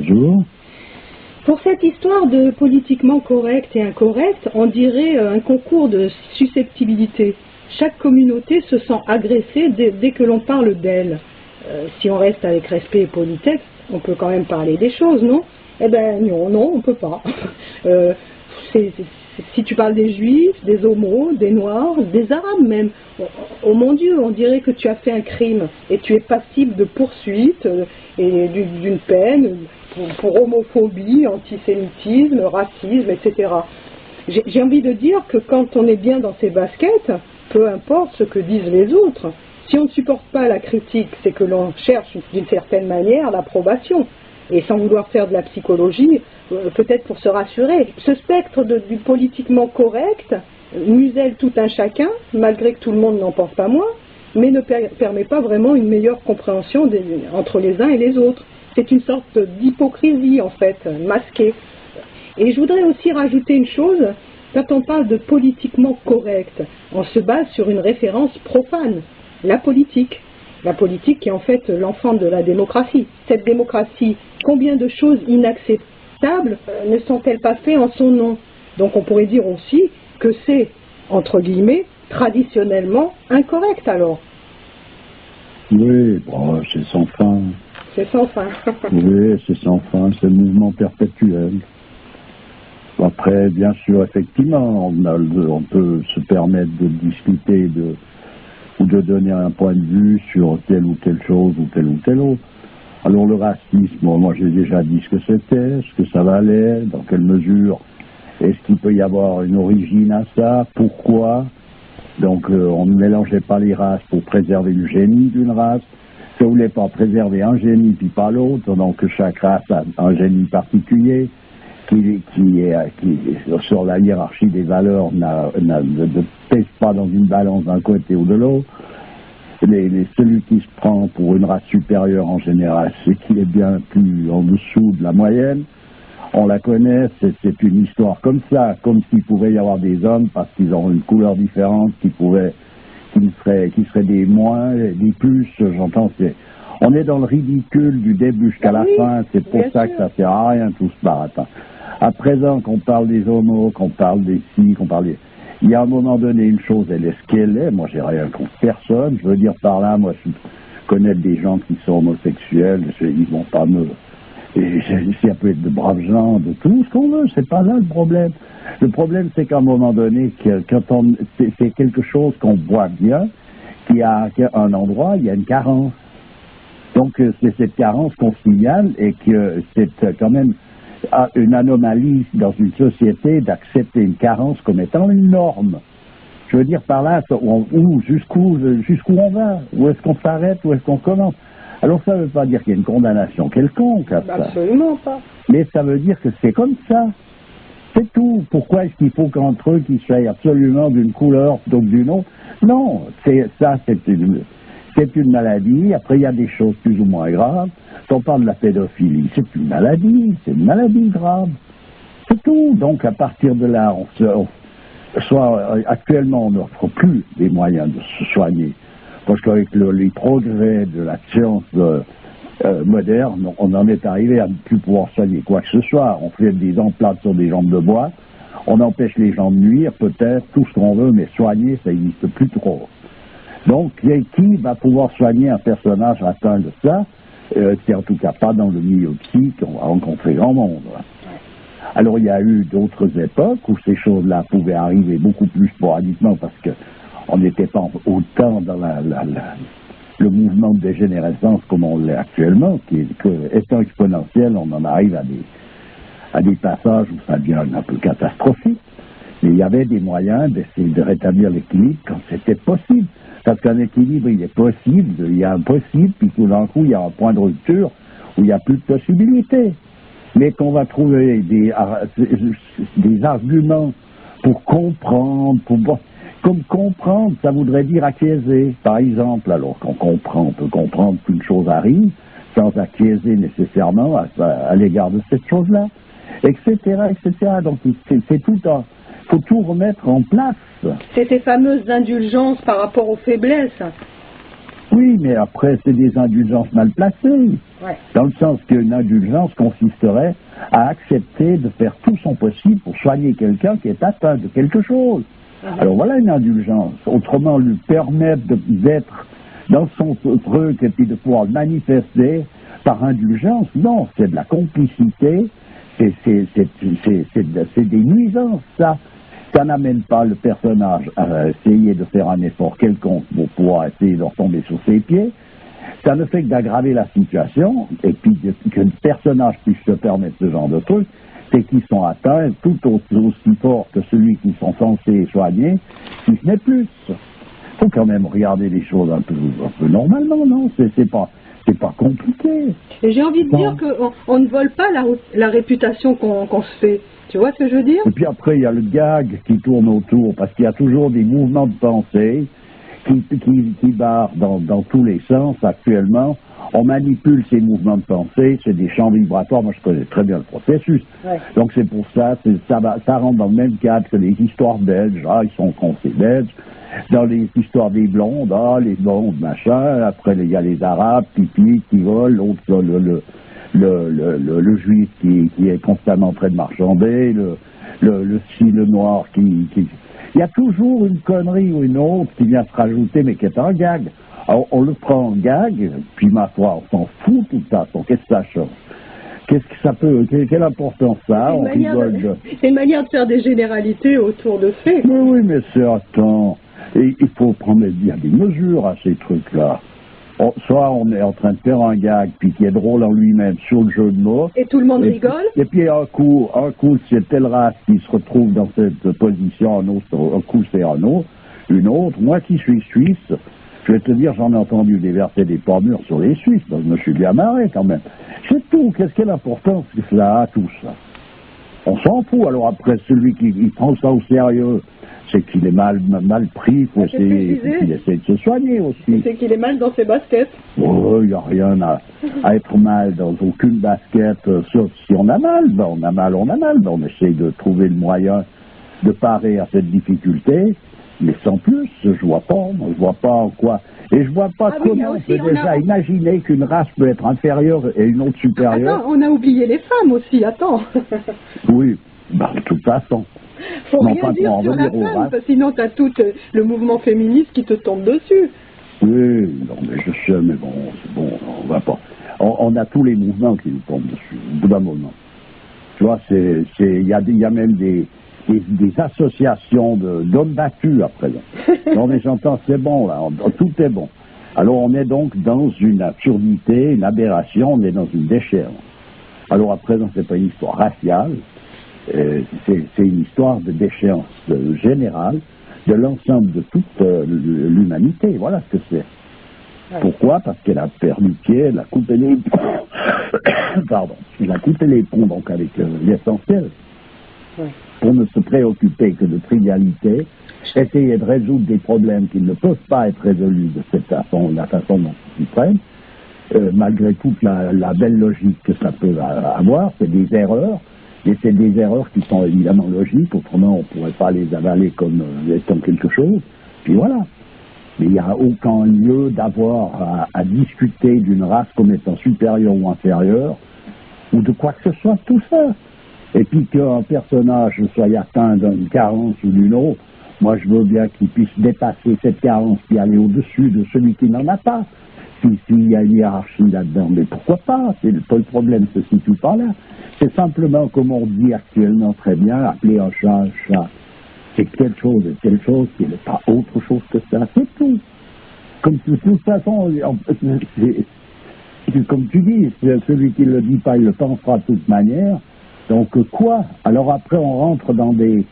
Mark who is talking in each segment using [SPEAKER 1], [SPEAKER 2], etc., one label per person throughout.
[SPEAKER 1] bonjour.
[SPEAKER 2] Pour cette histoire de politiquement correct et incorrect, on dirait un concours de susceptibilité. Chaque communauté se sent agressée dès que l'on parle d'elle. Si on reste avec respect et politesse, on peut quand même parler des choses, non? Eh ben non, on peut pas. Si tu parles des juifs, des homos, des noirs, des arabes même, oh mon Dieu, on dirait que tu as fait un crime et tu es passible de poursuite et d'une peine pour homophobie, antisémitisme, racisme, etc. J'ai envie de dire que quand on est bien dans ses baskets, peu importe ce que disent les autres, si on ne supporte pas la critique, c'est que l'on cherche d'une certaine manière l'approbation. Et sans vouloir faire de la psychologie, peut-être pour se rassurer, ce spectre du politiquement correct muselle tout un chacun, malgré que tout le monde n'en pense pas moins, mais ne permet pas vraiment une meilleure compréhension entre les uns et les autres. C'est une sorte d'hypocrisie, en fait, masquée. Et je voudrais aussi rajouter une chose, quand on parle de politiquement correct, on se base sur une référence profane, la politique. La politique qui est en fait l'enfant de la démocratie. Cette démocratie, combien de choses inacceptables ne sont-elles pas faites en son nom? Donc on pourrait dire aussi que c'est, entre guillemets, traditionnellement incorrect alors.
[SPEAKER 1] Oui, bon, c'est sans fin.
[SPEAKER 2] C'est sans fin.
[SPEAKER 1] Oui, c'est sans fin, c'est le mouvement perpétuel. Après, bien sûr, effectivement, on peut se permettre de discuter ou de donner un point de vue sur telle ou telle chose ou telle autre. Alors le racisme, moi j'ai déjà dit ce que c'était, ce que ça valait, dans quelle mesure, est-ce qu'il peut y avoir une origine à ça, pourquoi. Donc on ne mélangeait pas les races pour préserver le génie d'une race, ça ne voulait pas préserver un génie puis pas l'autre, donc chaque race a un génie particulier qui sur la hiérarchie des valeurs ne pèse pas dans une balance d'un côté ou de l'autre. Celui qui se prend pour une race supérieure en général, c'est qu'il est bien plus en dessous de la moyenne. On la connaît, c'est une histoire comme ça, comme s'il pouvait y avoir des hommes, parce qu'ils ont une couleur différente, qui seraient des moins, des plus, j'entends. On est dans le ridicule du début jusqu'à la fin, c'est pour ça que ça sert à rien tout ce baratin. À présent, qu'on parle des homos, qu'on parle des ci, qu'on parle des... Il y a à un moment donné une chose, elle est ce qu'elle est. Moi, j'ai rien contre personne. Je veux dire par là, moi, je connais des gens qui sont homosexuels. Ils vont pas me... Ça peut être de braves gens, de tout ce qu'on veut. C'est pas là le problème. Le problème, c'est qu'à un moment donné, c'est quelque chose qu'on voit bien, qu'à un endroit, il y a une carence. Donc, c'est cette carence qu'on signale et que c'est quand même une anomalie dans une société d'accepter une carence comme étant une norme. Je veux dire par là, jusqu'où on va, où est-ce qu'on s'arrête, où est-ce qu'on commence. Alors ça ne veut pas dire qu'il y a une condamnation quelconque à ça.
[SPEAKER 2] Absolument pas.
[SPEAKER 1] Mais ça veut dire que c'est comme ça. C'est tout. Pourquoi est-ce qu'il faut qu'entre eux qu'ils soient absolument d'une couleur plutôt que d'une autre? Non, c'est une maladie. Après, il y a des choses plus ou moins graves. Quand on parle de la pédophilie, c'est une maladie grave. C'est tout. Donc, à partir de là, actuellement, on n'offre plus les moyens de se soigner. Parce qu'avec les progrès de la science moderne, on en est arrivé à ne plus pouvoir soigner quoi que ce soit. On fait des emplantes sur des jambes de bois. On empêche les gens de nuire, peut-être, tout ce qu'on veut, mais soigner, ça n'existe plus trop. Donc, qui va pouvoir soigner un personnage atteint de ça? C'est en tout cas pas dans le milieu psy qu'on va rencontrer grand monde. Alors, il y a eu d'autres époques où ces choses-là pouvaient arriver beaucoup plus sporadiquement parce qu'on n'était pas autant dans le mouvement de dégénérescence comme on l'est actuellement, qui est étant exponentiel, on en arrive à des passages où ça devient un peu catastrophique. Mais il y avait des moyens d'essayer de rétablir l'équilibre quand c'était possible. Parce qu'un équilibre, il est possible, il y a un possible, puis tout d'un coup, il y a un point de rupture où il n'y a plus de possibilités. Mais qu'on va trouver des arguments pour comprendre, comme comprendre, ça voudrait dire acquiescer. Par exemple, alors qu'on comprend, on peut comprendre qu'une chose arrive sans acquiescer nécessairement à l'égard de cette chose-là, etc., etc. Donc, c'est tout un... Il faut tout remettre en place.
[SPEAKER 2] C'est ces fameuses indulgences par rapport aux faiblesses.
[SPEAKER 1] Oui, mais après, c'est des indulgences mal placées.
[SPEAKER 2] Ouais.
[SPEAKER 1] Dans le sens qu'une indulgence consisterait à accepter de faire tout son possible pour soigner quelqu'un qui est atteint de quelque chose. Alors voilà une indulgence. Autrement, lui permettre d'être dans son truc et puis de pouvoir le manifester par indulgence, non, c'est de la complicité, c'est des nuisances, ça. Ça n'amène pas le personnage à essayer de faire un effort quelconque pour pouvoir essayer de retomber sur ses pieds. Ça ne fait que d'aggraver la situation, et puis que le personnage puisse se permettre ce genre de truc, c'est qu'ils sont atteints tout aussi fort que celui qu'ils sont censés soigner, si ce n'est plus. Il faut quand même regarder les choses un peu normalement, non? C'est pas compliqué.
[SPEAKER 2] Et j'ai envie de dire qu'on ne vole pas la réputation qu'on se fait. Tu vois ce que je veux dire?
[SPEAKER 1] Et puis après, il y a le gag qui tourne autour, parce qu'il y a toujours des mouvements de pensée qui barrent dans tous les sens actuellement. On manipule ces mouvements de pensée, c'est des champs vibratoires. Moi, je connais très bien le processus. Ouais. Donc c'est pour ça, ça rentre dans le même cadre que les histoires belges. Ah, ils sont cons, ces belges. Dans les histoires des blondes, ah, les blondes, machin. Après, il y a les arabes, pipi, qui volent, l'autre, le juif qui est constamment en train de marchander, le noir qui... Il y a toujours une connerie ou une autre qui vient se rajouter, mais qui est un gag. Alors, on le prend en gag, puis ma foi, on s'en fout tout ça. Qu'est-ce que ça change? Qu'est-ce que ça peut... Quelle importance ça a? On rigole.
[SPEAKER 2] C'est une manière de faire des généralités autour de faits.
[SPEAKER 1] Oui, mais c'est... Attends. Et il faut prendre des mesures à ces trucs-là. Soit on est en train de faire un gag, puis qui est drôle en lui-même sur le jeu de mots.
[SPEAKER 2] Et tout le monde rigole.
[SPEAKER 1] Et puis un coup c'est telle race qui se retrouve dans cette position, un coup c'est une autre. Moi qui suis suisse, je vais te dire, j'en ai entendu déverser des parmures sur les Suisses, donc je me suis bien marré quand même. C'est tout, qu'est-ce que l'importance que cela a, tout ça? On s'en fout, alors après celui qui prend ça au sérieux, c'est qu'il est mal pris, il faut essayer de se soigner aussi.
[SPEAKER 2] C'est qu'il est mal dans ses baskets.
[SPEAKER 1] Oh, il n'y a rien à être mal dans aucune basket, sauf si on a mal. Ben, on a mal. Ben, on essaye de trouver le moyen de parer à cette difficulté, mais sans plus, je vois pas en quoi. Et je vois pas comment on peut déjà imaginer qu'une race peut être inférieure et une autre supérieure.
[SPEAKER 2] Attends, on a oublié les femmes aussi, attends.
[SPEAKER 1] Oui, ben, de toute façon.
[SPEAKER 2] Faut rien dire sur la femme, sinon tu as tout le mouvement féministe qui te tombe dessus.
[SPEAKER 1] Oui, non, mais je sais, mais bon, c'est bon, on va pas. On a tous les mouvements qui nous tombent dessus, au bout d'un moment. Tu vois, il y a même des associations d'hommes battus à présent. Non, mais j'entends, c'est bon, là, tout est bon. Alors, on est donc dans une absurdité, une aberration, on est dans une déchéance. Alors, à présent, c'est pas une histoire raciale. C'est une histoire de déchéance générale de l'ensemble de toute l'humanité. Voilà ce que c'est. Ouais. Pourquoi? Parce qu'elle a perdu pied, elle a coupé les pardon, elle a coupé les ponts donc avec l'essentiel. Ouais. Pour ne se préoccuper que de trivialités, essayer de résoudre des problèmes qui ne peuvent pas être résolus de cette façon, la façon dont ils prennent, malgré toute la belle logique que ça peut avoir, c'est des erreurs. Et c'est des erreurs qui sont évidemment logiques, autrement on ne pourrait pas les avaler comme étant quelque chose. Puis voilà. Mais il n'y a aucun lieu d'avoir à discuter d'une race comme étant supérieure ou inférieure, ou de quoi que ce soit, tout ça. Et puis qu'un personnage soit atteint d'une carence ou d'une autre, moi je veux bien qu'il puisse dépasser cette carence et aller au-dessus de celui qui n'en a pas. S'il y a une hiérarchie là-dedans, mais pourquoi pas? Le problème se situe pas là. C'est simplement, comme on dit actuellement très bien, appeler un chat un chat. C'est quelque chose qui n'est pas autre chose que ça, c'est tout. Comme de toute façon, comme tu dis, celui qui ne le dit pas, il le pensera de toute manière. Donc quoi? Alors après, on rentre dans des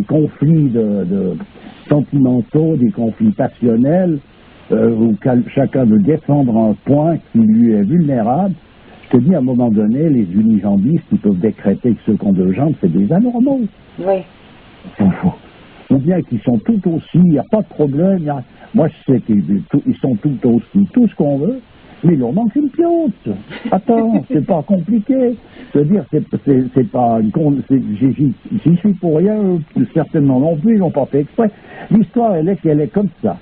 [SPEAKER 1] conflits de sentimentaux, des conflits passionnels, où chacun veut défendre un point qui lui est vulnérable. Je te dis, à un moment donné, les unijambistes, ils peuvent décréter que ceux qui ont deux jambes, c'est des anormaux.
[SPEAKER 2] Oui.
[SPEAKER 1] Ou bien qu'ils sont tout aussi, il n'y a pas de problème. Moi, je sais qu'ils sont tout aussi, tout ce qu'on veut, mais il leur manque une piote. Attends, c'est pas compliqué. Je veux dire, c'est pas j'y suis pour rien, certainement non plus, ils n'ont pas fait exprès. L'histoire, elle est qu'elle est comme ça.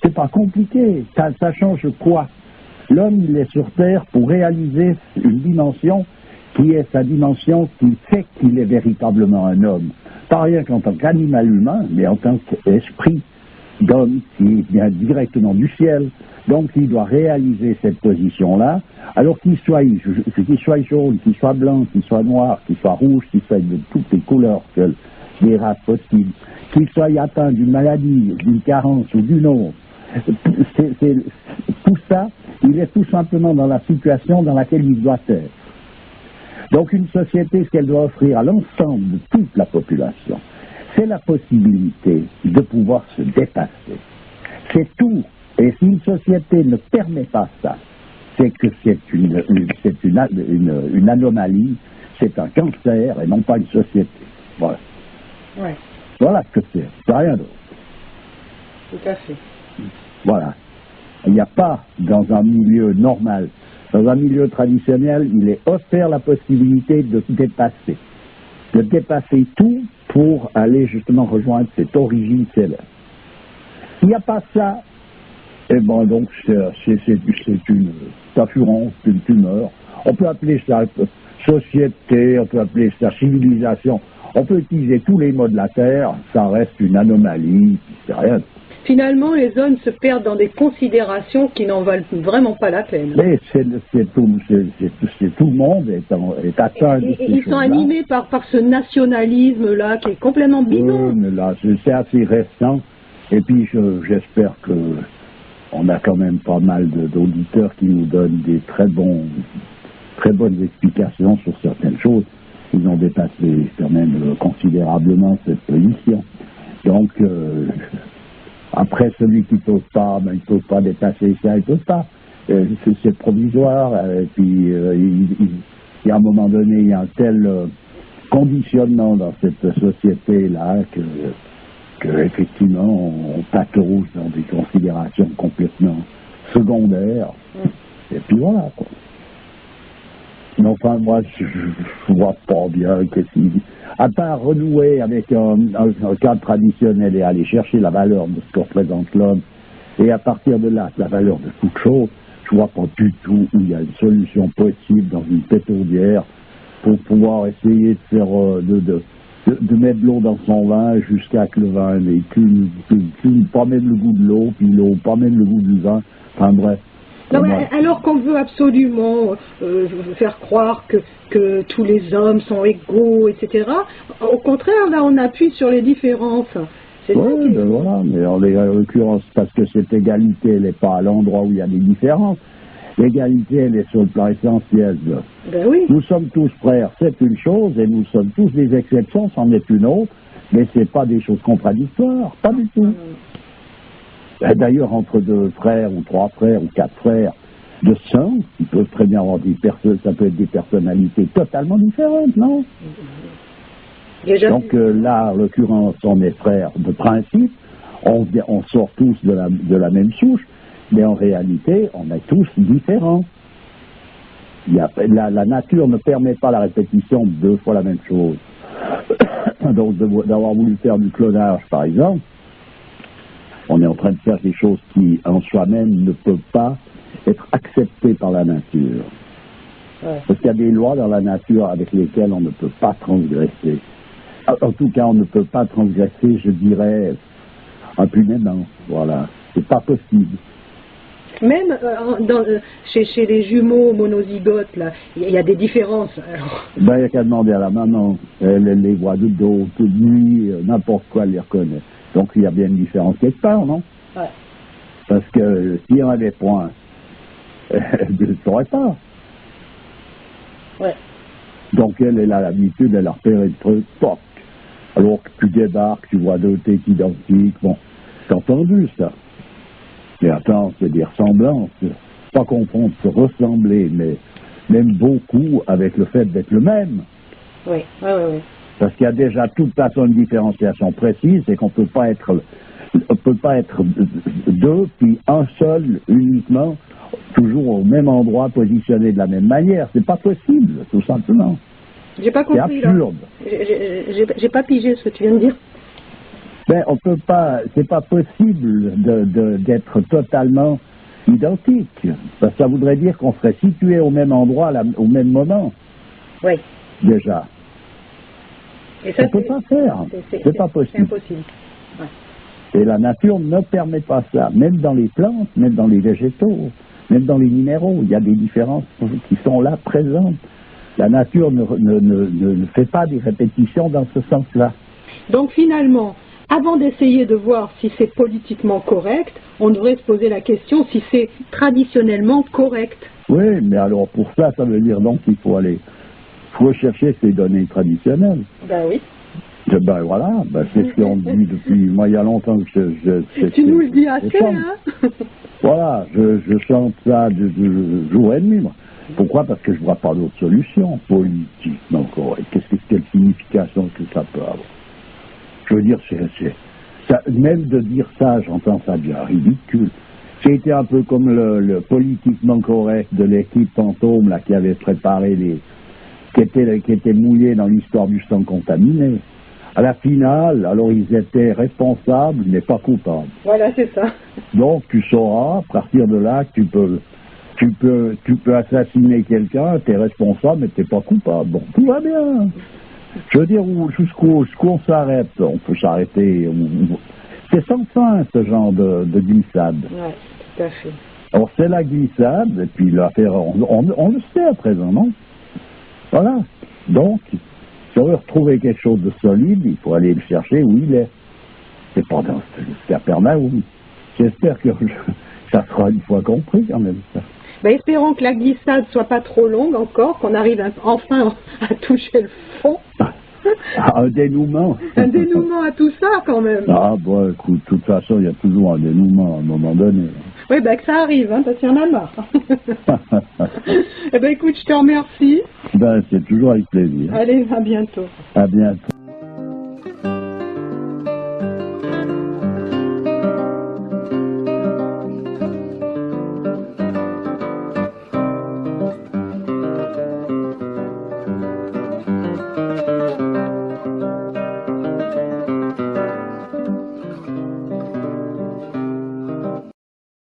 [SPEAKER 1] C'est pas compliqué. Ça change quoi? L'homme, il est sur Terre pour réaliser une dimension qui est sa dimension qui fait qu'il est véritablement un homme. Pas rien qu'en tant qu'animal humain, mais en tant qu'esprit d'homme qui vient directement du ciel. Donc il doit réaliser cette position-là, alors qu'il soit jaune, qu'il soit blanc, qu'il soit noir, qu'il soit rouge, qu'il soit de toutes les couleurs, des races possibles, qu'il soit atteint d'une maladie, d'une carence ou d'une autre. Tout ça, il est tout simplement dans la situation dans laquelle il doit être. Donc une société, ce qu'elle doit offrir à l'ensemble de toute la population, c'est la possibilité de pouvoir se dépasser. C'est tout. Et si une société ne permet pas ça, c'est que c'est une anomalie, c'est un cancer et non pas une société. Voilà.
[SPEAKER 2] Ouais.
[SPEAKER 1] Voilà ce que c'est rien d'autre.
[SPEAKER 2] Tout à fait.
[SPEAKER 1] Voilà. Il n'y a pas dans un milieu normal, dans un milieu traditionnel, il est offert la possibilité de dépasser tout pour aller justement rejoindre cette origine céleste. S'il n'y a pas ça, eh ben donc c'est une assurance, une tumeur. On peut appeler ça société, on peut appeler ça civilisation, on peut utiliser tous les mots de la Terre, ça reste une anomalie, c'est rien.
[SPEAKER 2] Finalement, les hommes se perdent dans des considérations qui n'en valent vraiment pas la peine.
[SPEAKER 1] Mais tout le monde est atteint de ces choses-là.
[SPEAKER 2] Ils sont animés par ce nationalisme-là qui est complètement bidon.
[SPEAKER 1] Mais là, c'est assez récent. Et puis, j'espère que on a quand même pas mal d'auditeurs qui nous donnent des très bonnes explications sur certaines choses. Ils ont dépassé quand même considérablement cette position. Donc, après, celui qui ne peut pas, ben, il ne peut pas dépasser ça, il ne peut pas. C'est provisoire. Et puis, il y a un moment donné, il y a un tel conditionnement dans cette société-là que effectivement, on patauge dans des considérations complètement secondaires. Et puis voilà, quoi. Mais enfin, moi, je vois pas bien à part renouer avec un cadre traditionnel et aller chercher la valeur de ce que représente l'homme, et à partir de là, la valeur de toute chose, je vois pas du tout où il y a une solution possible dans une pétrolière pour pouvoir essayer de faire, de mettre de l'eau dans son vin jusqu'à que le vin n'ait pas même le goût de l'eau, puis l'eau pas même le goût du vin, enfin bref.
[SPEAKER 2] Non, mais alors qu'on veut absolument faire croire que tous les hommes sont égaux, etc. Au contraire, là, on appuie sur les différences.
[SPEAKER 1] Oui, ben voilà, mais en l'occurrence, parce que cette égalité, elle n'est pas à l'endroit où il y a des différences. L'égalité, elle est sur le plan essentiel.
[SPEAKER 2] Ben oui.
[SPEAKER 1] Nous sommes tous frères, c'est une chose, et nous sommes tous des exceptions, c'en est une autre, mais ce n'est pas des choses contradictoires, pas du tout. D'ailleurs, entre deux frères, ou trois frères, ou quatre frères de sang, ils peuvent très bien avoir ça peut être des personnalités totalement différentes, non? Donc là, en l'occurrence, on est frères de principe, on sort tous de la même souche, mais en réalité, on est tous différents. La nature ne permet pas la répétition de deux fois la même chose. Donc, d'avoir voulu faire du clonage, par exemple, on est en train de faire des choses qui, en soi-même, ne peuvent pas être acceptées par la nature. Ouais. Parce qu'il y a des lois dans la nature avec lesquelles on ne peut pas transgresser. En tout cas, on ne peut pas transgresser, je dirais, impunément. Voilà. C'est pas possible.
[SPEAKER 2] Même chez les jumeaux monozygotes, là, il y a des différences. Alors.
[SPEAKER 1] Ben, il n'y a qu'à demander à la maman. Elle les voit de dos, toute nuit, n'importe quoi, elle les reconnaît. Donc, il y a bien une différence quelque part, non?
[SPEAKER 2] Ouais.
[SPEAKER 1] Parce que s'il y en avait point, elle ne le saurait pas.
[SPEAKER 2] Ouais.
[SPEAKER 1] Donc, elle a l'habitude, elle a repéré le truc, toc. Alors que tu débarques, tu vois deux têtes identiques, bon, c'est entendu, ça. Mais attends, c'est des ressemblances. Pas confondre se ressembler, mais même beaucoup avec le fait d'être le même.
[SPEAKER 2] Oui, oui, oui, oui.
[SPEAKER 1] Parce qu'il y a déjà toute façon une différenciation précise, c'est qu'on ne peut pas être deux, puis un seul uniquement, toujours au même endroit, positionné de la même manière. C'est pas possible, tout simplement.
[SPEAKER 2] J'ai pas compris.
[SPEAKER 1] C'est absurde.
[SPEAKER 2] J'ai pas pigé ce que tu viens de dire.
[SPEAKER 1] Ben, on peut pas, c'est pas possible d'être totalement identique. Parce que ça voudrait dire qu'on serait situé au même endroit, au même moment.
[SPEAKER 2] Oui.
[SPEAKER 1] Déjà.
[SPEAKER 2] Et ça,
[SPEAKER 1] on peut pas faire. C'est pas possible.
[SPEAKER 2] C'est impossible. Ouais.
[SPEAKER 1] Et la nature ne permet pas ça. Même dans les plantes, même dans les végétaux, même dans les minéraux, il y a des différences qui sont là présentes. La nature ne fait pas des répétitions dans ce sens-là.
[SPEAKER 2] Donc finalement, avant d'essayer de voir si c'est politiquement correct, on devrait se poser la question si c'est traditionnellement correct.
[SPEAKER 1] Oui, mais alors pour ça, ça veut dire donc qu'il faut aller rechercher ces données traditionnelles.
[SPEAKER 2] Ben oui.
[SPEAKER 1] Ben voilà, ben c'est ce qu'on dit depuis, moi il y a longtemps que
[SPEAKER 2] tu nous le dis assez, hein.
[SPEAKER 1] Voilà, je chante ça de jour et nuit, moi. Pourquoi? Parce que je vois pas d'autre solution politiquement correcte. Quelle signification que ça peut avoir? Je veux dire, même de dire ça, j'entends ça bien ridicule. J'ai été un peu comme le politiquement correct de l'équipe fantôme là qui avait préparé qui était mouillé dans l'histoire du sang contaminé. À la finale, alors ils étaient responsables, mais pas coupables.
[SPEAKER 2] Voilà, c'est ça.
[SPEAKER 1] Donc tu sauras, à partir de là, que tu peux assassiner quelqu'un, tu es responsable, mais tu n'es pas coupable. Bon, tout va bien. Je veux dire, jusqu'où on s'arrête, on peut s'arrêter. C'est sans fin, ce genre de glissade.
[SPEAKER 2] Oui, tout à fait.
[SPEAKER 1] Alors, c'est la glissade, et puis l'affaire, on le sait à présent, non? Voilà. Donc, si on veut retrouver quelque chose de solide, il faut aller le chercher où il est. C'est pas dans ce Capernaum. J'espère que ça sera une fois compris, quand même, ça.
[SPEAKER 2] Ben, espérons que la glissade soit pas trop longue encore, qu'on arrive enfin à toucher le fond.
[SPEAKER 1] Un dénouement.
[SPEAKER 2] Un dénouement à tout ça, quand même.
[SPEAKER 1] Ah, bon, écoute, de toute façon, il y a toujours un dénouement à un moment donné.
[SPEAKER 2] Oui, ben que ça arrive, hein, parce qu'il y en a marre. Eh ben, écoute, je te remercie.
[SPEAKER 1] Ben, c'est toujours avec plaisir.
[SPEAKER 2] Allez, à bientôt.
[SPEAKER 1] À bientôt.